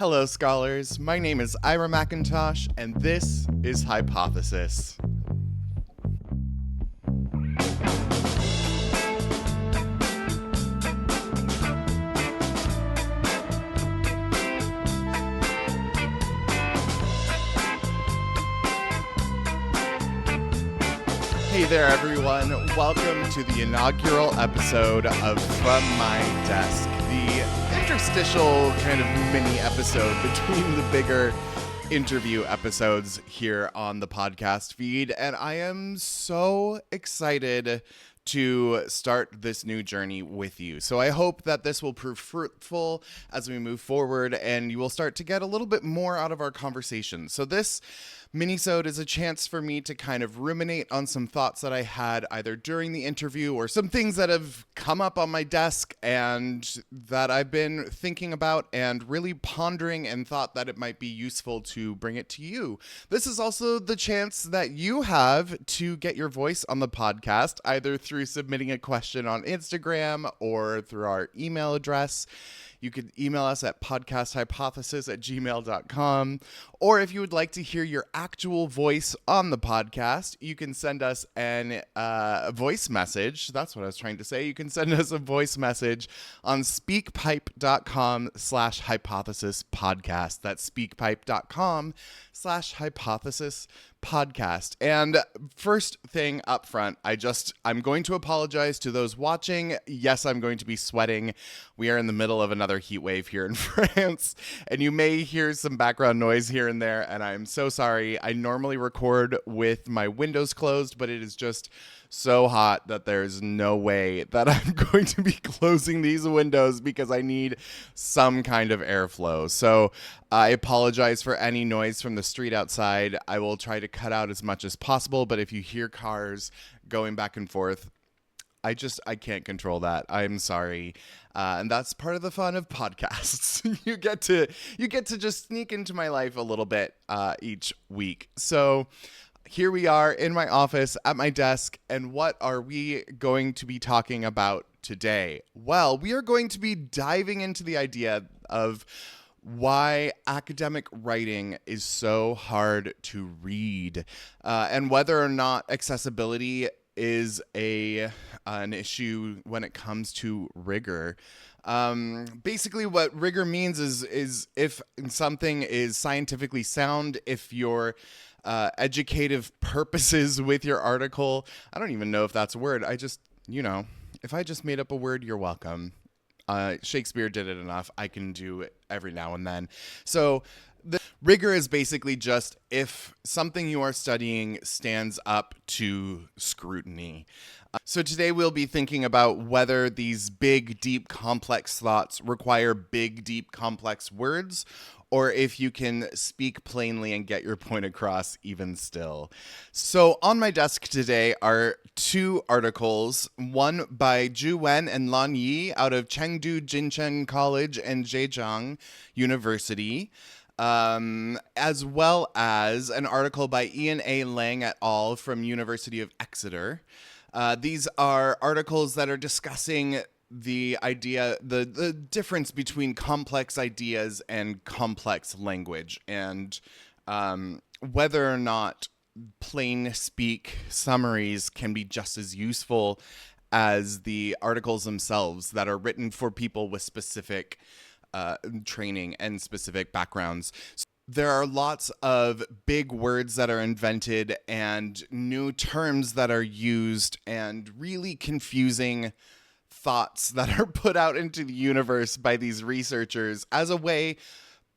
Hello, scholars. My name is Ira McIntosh, and this is Hypothesis. Hey there, everyone. Welcome to the inaugural episode of From My Desk, the interstitial kind of mini episode between the bigger interview episodes here on the podcast feed. And I am so excited to start this new journey with you. So I hope that this will prove fruitful as we move forward and you will start to get a little bit more out of our conversation. So this minisode is a chance for me to kind of ruminate on some thoughts that I had either during the interview or some things that have come up on my desk and that I've been thinking about and really pondering and thought that it might be useful to bring it to you. This is also the chance that you have to get your voice on the podcast, either through submitting a question on Instagram or through our email address. You could email us at podcasthypothesis@gmail.com. Or if you would like to hear your actual voice on the podcast, you can send us a voice message. That's what I was trying to say. You can send us a voice message on speakpipe.com/hypothesispodcast. That's speakpipe.com/hypothesispodcast. And first thing up front, I'm going to apologize to those watching. Yes, I'm going to be sweating. We are in the middle of another heat wave here in France, and you may hear some background noise here and there, and I'm so sorry. I normally record with my windows closed, but it is just so hot that there's no way that I'm going to be closing these windows because I need some kind of airflow. So I apologize for any noise from the street outside. I will try to cut out as much as possible, but if you hear cars going back and forth, I can't control that. I'm sorry. And that's part of the fun of podcasts. You get to just sneak into my life a little bit each week. So here we are in my office at my desk, and what are we going to be talking about today? Well, we are going to be diving into the idea of why academic writing is so hard to read, and whether or not accessibility is an issue when it comes to rigor. Basically what rigor means is if something is scientifically sound, if your educative purposes with your article, I don't even know if that's a word. If I just made up a word, you're welcome. Shakespeare did it enough. I can do it every now and then. So the rigor is basically just if something you are studying stands up to scrutiny. So today we'll be thinking about whether these big, deep, complex thoughts require big, deep, complex words, or if you can speak plainly and get your point across even still. So on my desk today are two articles, one by Zhu Wen and Lan Yi out of Chengdu Jincheng College and Zhejiang University, as well as an article by Ian A. Lang et al. From University of Exeter. These are articles that are discussing the idea, the difference between complex ideas and complex language, and whether or not plain speak summaries can be just as useful as the articles themselves that are written for people with specific training and specific backgrounds. So there are lots of big words that are invented and new terms that are used and really confusing thoughts that are put out into the universe by these researchers as a way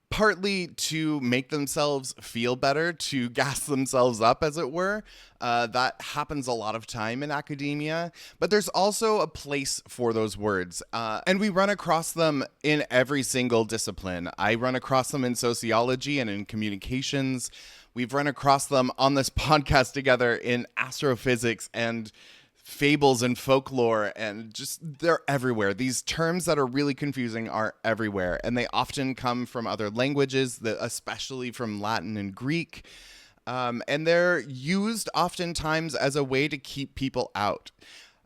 partly to make themselves feel better, to gas themselves up, as it were. That happens a lot of time in academia, but there's also a place for those words. And we run across them in every single discipline. I run across them in sociology and in communications. We've run across them on this podcast together in astrophysics and fables and folklore, and just they're everywhere. These terms that are really confusing are everywhere, and they often come from other languages, especially from Latin and Greek, and they're used oftentimes as a way to keep people out.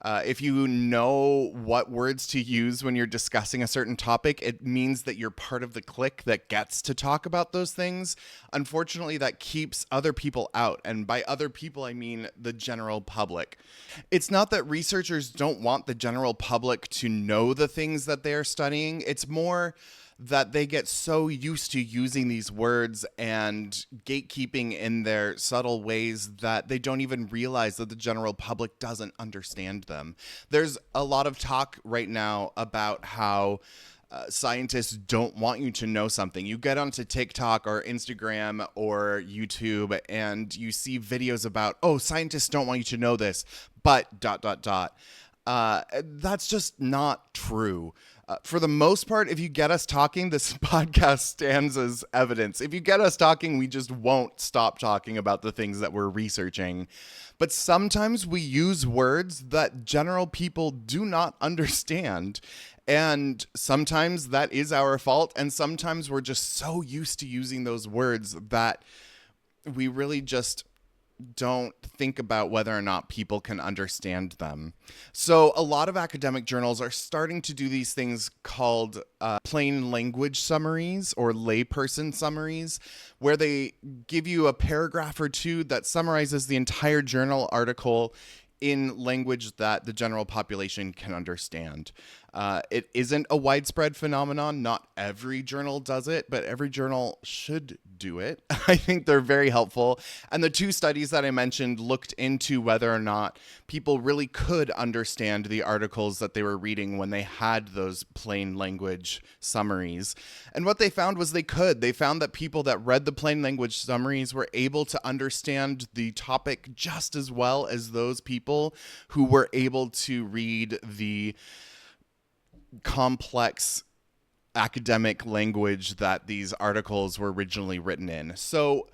If you know what words to use when you're discussing a certain topic, it means that you're part of the clique that gets to talk about those things. Unfortunately, that keeps other people out. And by other people, I mean the general public. It's not that researchers don't want the general public to know the things that they're studying. It's more that they get so used to using these words and gatekeeping in their subtle ways that they don't even realize that the general public doesn't understand them. There's a lot of talk right now about how scientists don't want you to know something. You get onto TikTok or Instagram or YouTube and you see videos about, oh, scientists don't want you to know this, but ... That's just not true. For the most part, if you get us talking, this podcast stands as evidence. If you get us talking, we just won't stop talking about the things that we're researching. But sometimes we use words that general people do not understand. And sometimes that is our fault. And sometimes we're just so used to using those words that we really just don't think about whether or not people can understand them. So a lot of academic journals are starting to do these things called plain language summaries or layperson summaries, where they give you a paragraph or two that summarizes the entire journal article in language that the general population can understand. It isn't a widespread phenomenon. Not every journal does it, but every journal should do it. I think they're very helpful. And the two studies that I mentioned looked into whether or not people really could understand the articles that they were reading when they had those plain language summaries. And what they found was they could. They found that people that read the plain language summaries were able to understand the topic just as well as those people who were able to read the complex academic language that these articles were originally written in. So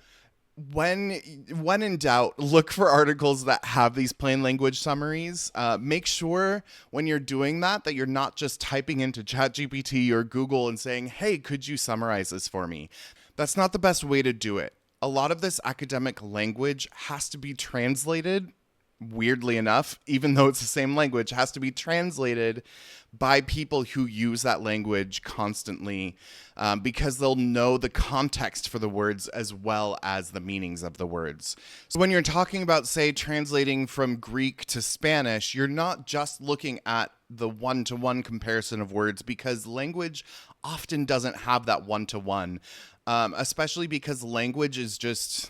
when in doubt, look for articles that have these plain language summaries. Make sure when you're doing that you're not just typing into ChatGPT or Google and saying, hey, could you summarize this for me? That's not the best way to do it. A lot of this academic language has to be translated, weirdly enough, even though it's the same language, has to be translated by people who use that language constantly, because they'll know the context for the words as well as the meanings of the words. So when you're talking about, say, translating from Greek to Spanish, you're not just looking at the one-to-one comparison of words, because language often doesn't have that one-to-one, especially because language is just...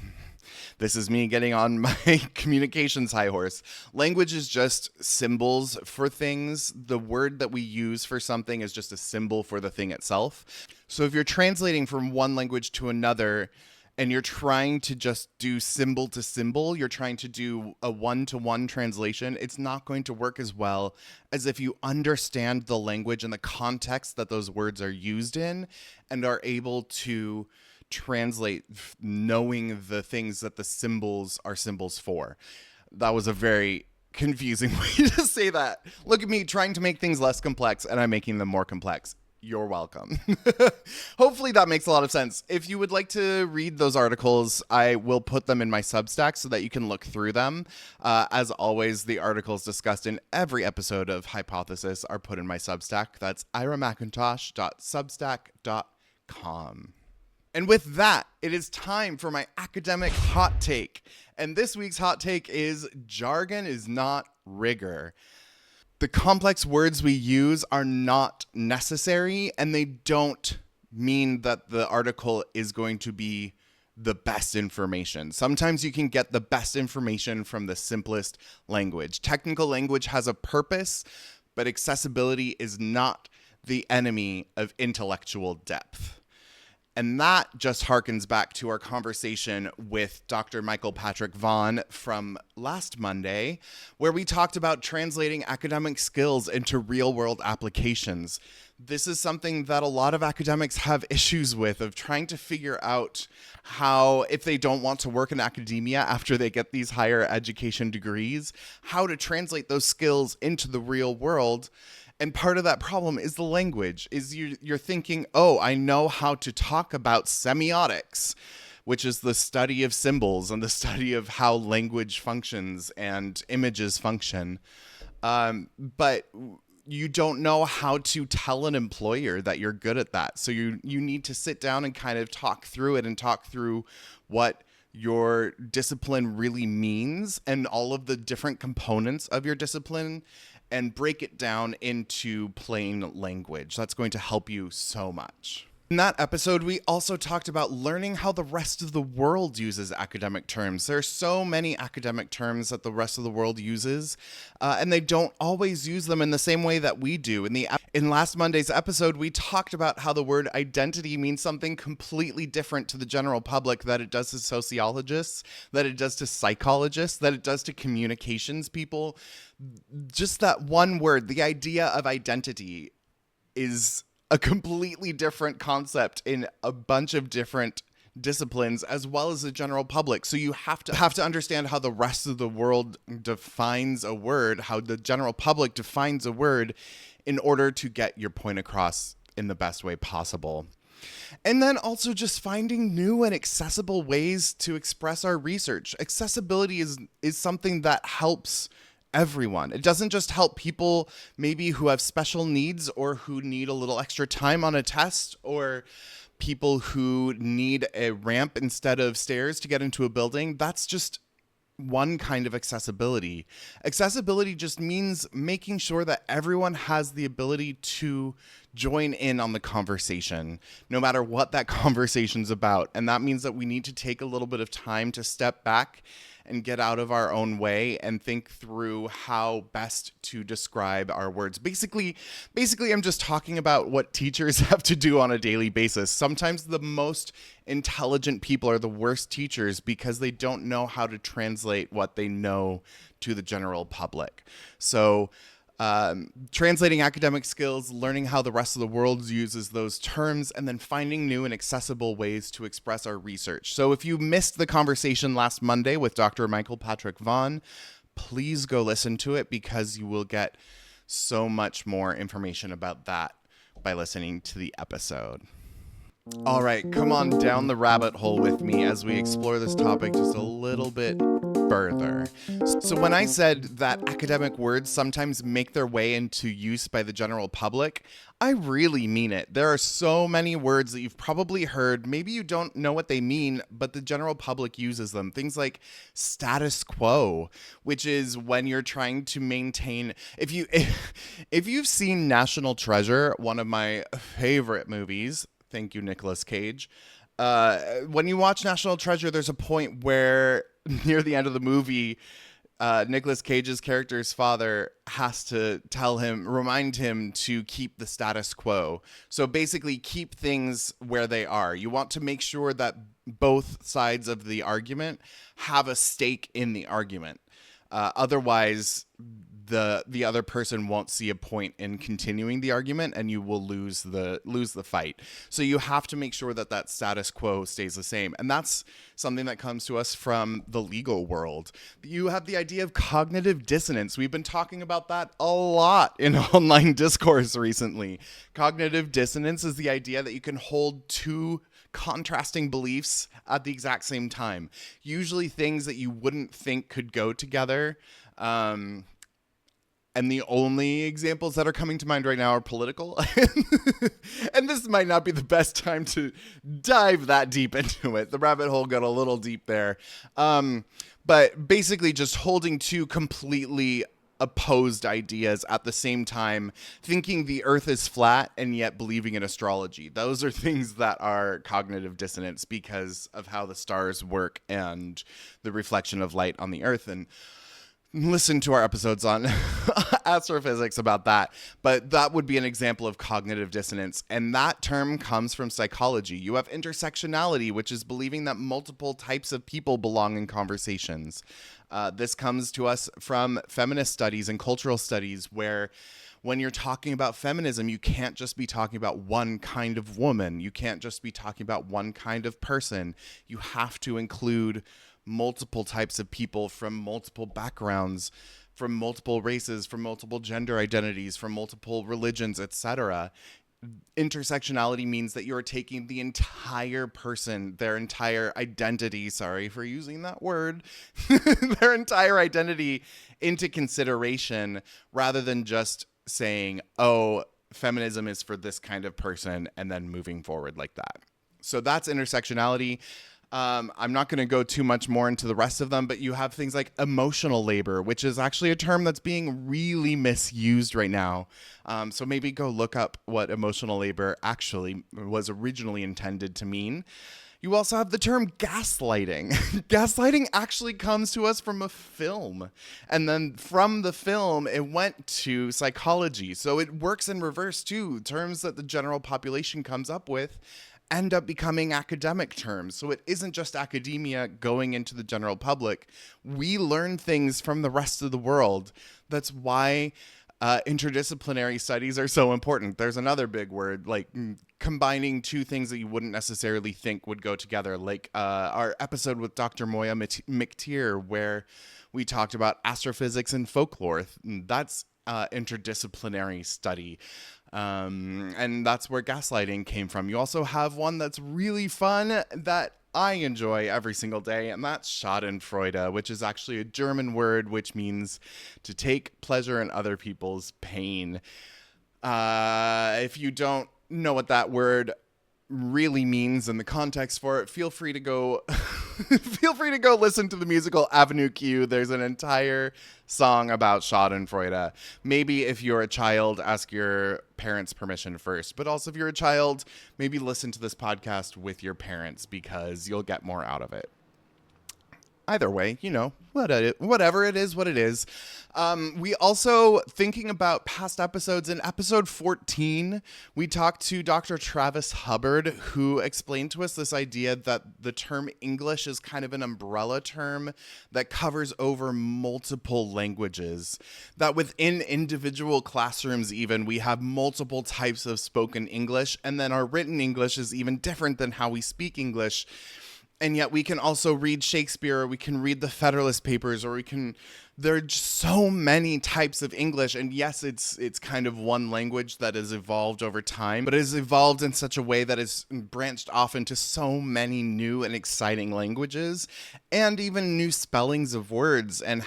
This is me getting on my communications high horse. Language is just symbols for things. The word that we use for something is just a symbol for the thing itself. So if you're translating from one language to another and you're trying to just do symbol to symbol, you're trying to do a one-to-one translation, it's not going to work as well as if you understand the language and the context that those words are used in and are able to translate knowing the things that the symbols are symbols for. That was a very confusing way to say that. Look at me trying to make things less complex and I'm making them more complex. You're welcome. Hopefully that makes a lot of sense. If you would like to read those articles, I will put them in my Substack so that you can look through them. As always, the articles discussed in every episode of Hypothesis are put in my Substack. That's iramcintosh.substack.com. And with that, it is time for my academic hot take. And this week's hot take is jargon is not rigor. The complex words we use are not necessary, and they don't mean that the article is going to be the best information. Sometimes you can get the best information from the simplest language. Technical language has a purpose, but accessibility is not the enemy of intellectual depth. And that just harkens back to our conversation with Dr. Michael Patrick Vaughn from last Monday, where we talked about translating academic skills into real-world applications. This is something that a lot of academics have issues with, of trying to figure out how, if they don't want to work in academia after they get these higher education degrees, how to translate those skills into the real world. And part of that problem is the language, is you're thinking, oh, I know how to talk about semiotics, which is the study of symbols and the study of how language functions and images function. But you don't know how to tell an employer that you're good at that. So you need to sit down and kind of talk through it and talk through what your discipline really means and all of the different components of your discipline and break it down into plain language. That's going to help you so much. In that episode, we also talked about learning how the rest of the world uses academic terms. There are so many academic terms that the rest of the world uses, and they don't always use them in the same way that we do. In last Monday's episode, we talked about how the word identity means something completely different to the general public that it does to sociologists, that it does to psychologists, that it does to communications people. Just that one word, the idea of identity, is a completely different concept in a bunch of different disciplines as well as the general public. So you have to understand how the rest of the world defines a word, how the general public defines a word in order to get your point across in the best way possible. And then also just finding new and accessible ways to express our research. Accessibility is something that helps everyone. It doesn't just help people maybe who have special needs or who need a little extra time on a test, or people who need a ramp instead of stairs to get into a building. That's just one kind of accessibility. Accessibility just means making sure that everyone has the ability to join in on the conversation, no matter what that conversation's about. And that means that we need to take a little bit of time to step back and get out of our own way and think through how best to describe our words. Basically, I'm just talking about what teachers have to do on a daily basis. Sometimes the most intelligent people are the worst teachers because they don't know how to translate what they know to the general public. So translating academic skills, learning how the rest of the world uses those terms, and then finding new and accessible ways to express our research. So if you missed the conversation last Monday with Dr. Patrick Vaughn, please go listen to it because you will get so much more information about that by listening to the episode. All right, come on down the rabbit hole with me as we explore this topic just a little bit further. So when I said that academic words sometimes make their way into use by the general public, I really mean it. There are so many words that you've probably heard. Maybe you don't know what they mean, but the general public uses them. Things like status quo, which is when you're trying to maintain. If you've seen National Treasure, one of my favorite movies, thank you, Nicolas Cage. When you watch National Treasure, there's a point where near the end of the movie, Nicolas Cage's character's father has to remind him to keep the status quo. So basically keep things where they are. You want to make sure that both sides of the argument have a stake in the argument. Otherwise, the other person won't see a point in continuing the argument, and you will lose the fight. So you have to make sure that status quo stays the same. And that's something that comes to us from the legal world. You have the idea of cognitive dissonance. We've been talking about that a lot in online discourse recently. Cognitive dissonance is the idea that you can hold two contrasting beliefs at the exact same time. Usually things that you wouldn't think could go together. And the only examples that are coming to mind right now are political. And this might not be the best time to dive that deep into it. The rabbit hole got a little deep there. But basically just holding two completely opposed ideas at the same time, thinking the earth is flat and yet believing in astrology. Those are things that are cognitive dissonance because of how the stars work and the reflection of light on the earth. And listen to our episodes on astrophysics about that. But that would be an example of cognitive dissonance. And that term comes from psychology. You have intersectionality, which is believing that multiple types of people belong in conversations. This comes to us from feminist studies and cultural studies, where when you're talking about feminism, you can't just be talking about one kind of woman. You can't just be talking about one kind of person. You have to include multiple types of people from multiple backgrounds, from multiple races, from multiple gender identities, from multiple religions, etc. intersectionality means that you're taking the entire person, their entire identity, sorry for using that word, their entire identity into consideration rather than just saying, oh, feminism is for this kind of person and then moving forward like that. So that's intersectionality. I'm not going to go too much more into the rest of them, but you have things like emotional labor, which is actually a term that's being really misused right now. So maybe go look up what emotional labor actually was originally intended to mean. You also have the term gaslighting. Gaslighting actually comes to us from a film. And then from the film, it went to psychology. So it works in reverse too. Terms that the general population comes up with end up becoming academic terms. So it isn't just academia going into the general public. We learn things from the rest of the world. That's why interdisciplinary studies are so important. There's another big word, like combining two things that you wouldn't necessarily think would go together, like our episode with Dr. Moya McTeer, where we talked about astrophysics and folklore. That's interdisciplinary study. And that's where gaslighting came from. You also have one that's really fun that I enjoy every single day, and that's Schadenfreude, which is actually a German word which means to take pleasure in other people's pain. If you don't know what that word really means in the context for it, feel free to go listen to the musical Avenue Q. There's an entire song about Schadenfreude. Maybe if you're a child, ask your parents' permission first, but also if you're a child, maybe listen to this podcast with your parents because you'll get more out of it. Either way, whatever it is, what it is. We also, thinking about past episodes, in episode 14, we talked to Dr. Travis Hubbard, who explained to us this idea that the term English is kind of an umbrella term that covers over multiple languages. That within individual classrooms even, we have multiple types of spoken English, and then our written English is even different than how we speak English. And yet we can also read Shakespeare, or we can read the Federalist Papers, or there are just so many types of English. And yes, it's kind of one language that has evolved over time, but it has evolved in such a way that it's branched off into so many new and exciting languages, and even new spellings of words and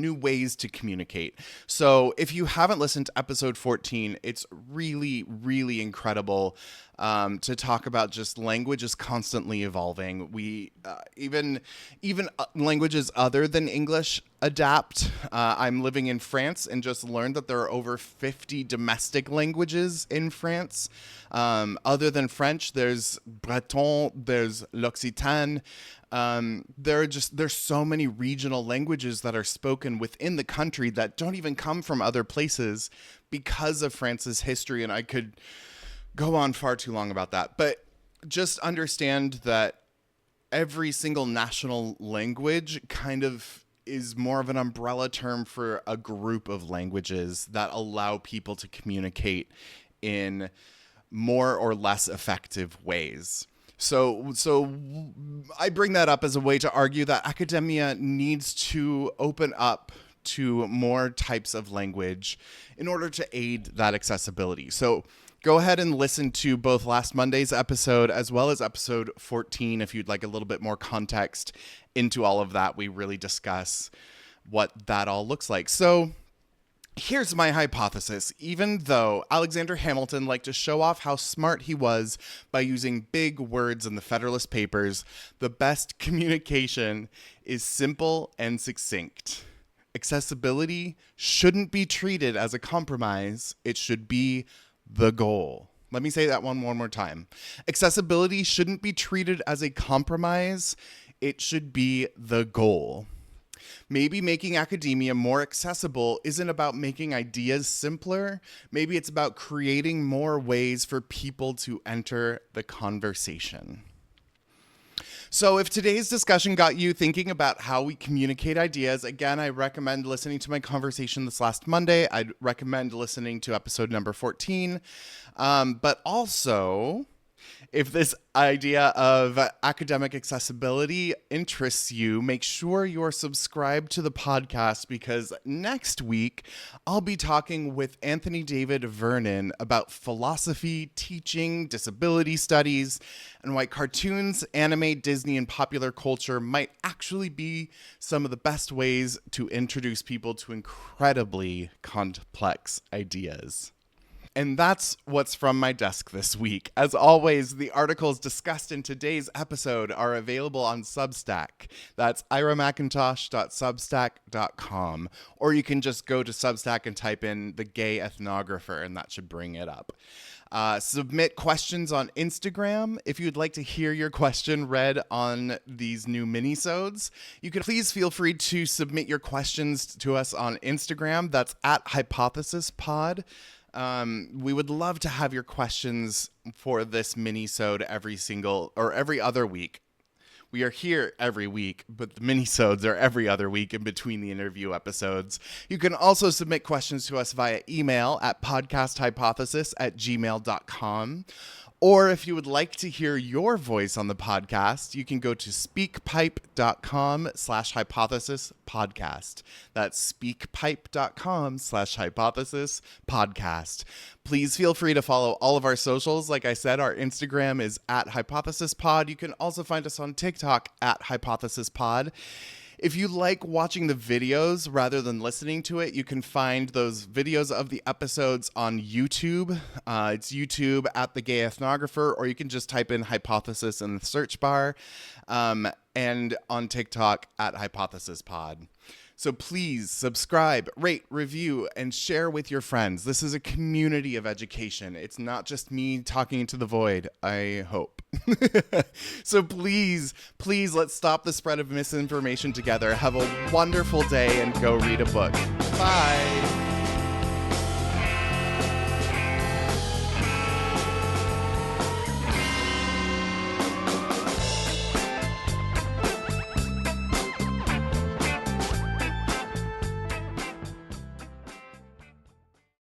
new ways to communicate. So if you haven't listened to episode 14, it's really, really incredible. To talk about just language is constantly evolving. We even languages other than English adapt. I'm living in France and just learned that there are over 50 domestic languages in France. Other than French, there's Breton, there's L'Occitan. There's so many regional languages that are spoken within the country that don't even come from other places because of France's history, and I could go on far too long about that, but just understand that every single national language kind of is more of an umbrella term for a group of languages that allow people to communicate in more or less effective ways. So I bring that up as a way to argue that academia needs to open up to more types of language in order to aid that accessibility. So go ahead and listen to both last Monday's episode as well as episode 14 if you'd like a little bit more context into all of that. We really discuss what that all looks like. So here's my hypothesis. Even though Alexander Hamilton liked to show off how smart he was by using big words in the Federalist Papers, the best communication is simple and succinct. Accessibility shouldn't be treated as a compromise. It should be the goal. Let me say that one more time. Accessibility shouldn't be treated as a compromise. It should be the goal. Maybe making academia more accessible isn't about making ideas simpler. Maybe it's about creating more ways for people to enter the conversation. So if today's discussion got you thinking about how we communicate ideas, again, I recommend listening to my conversation this last Monday. I'd recommend listening to episode number 14. But also, If this idea of academic accessibility interests you, make sure you're subscribed to the podcast, because next week I'll be talking with Anthony David Vernon about philosophy, teaching, disability studies, and why cartoons, anime, Disney, and popular culture might actually be some of the best ways to introduce people to incredibly complex ideas. And that's what's from my desk this week. As always, the articles discussed in today's episode are available on Substack. That's iramcintosh.substack.com. Or you can just go to Substack and type in The Gay Ethnographer, and that should bring it up. Submit questions on Instagram. If you'd like to hear your question read on these new minisodes, you can please feel free to submit your questions to us on Instagram. That's at HypothesisPod. We would love to have your questions for this minisode every other week. We are here every week, but the minisodes are every other week in between the interview episodes. You can also submit questions to us via email at podcasthypothesis@gmail.com. Or if you would like to hear your voice on the podcast, you can go to speakpipe.com/hypothesispodcast. That's speakpipe.com/hypothesispodcast. Please feel free to follow all of our socials. Like I said, our Instagram is at hypothesispod. You can also find us on TikTok at hypothesispod. If you like watching the videos rather than listening to it, you can find those videos of the episodes on YouTube. It's YouTube at The Gay Ethnographer, or you can just type in hypothesis in the search bar, and on TikTok at hypothesispod. So please subscribe, rate, review, and share with your friends. This is a community of education. It's not just me talking into the void, I hope. So please, let's stop the spread of misinformation together. Have a wonderful day and go read a book. Bye.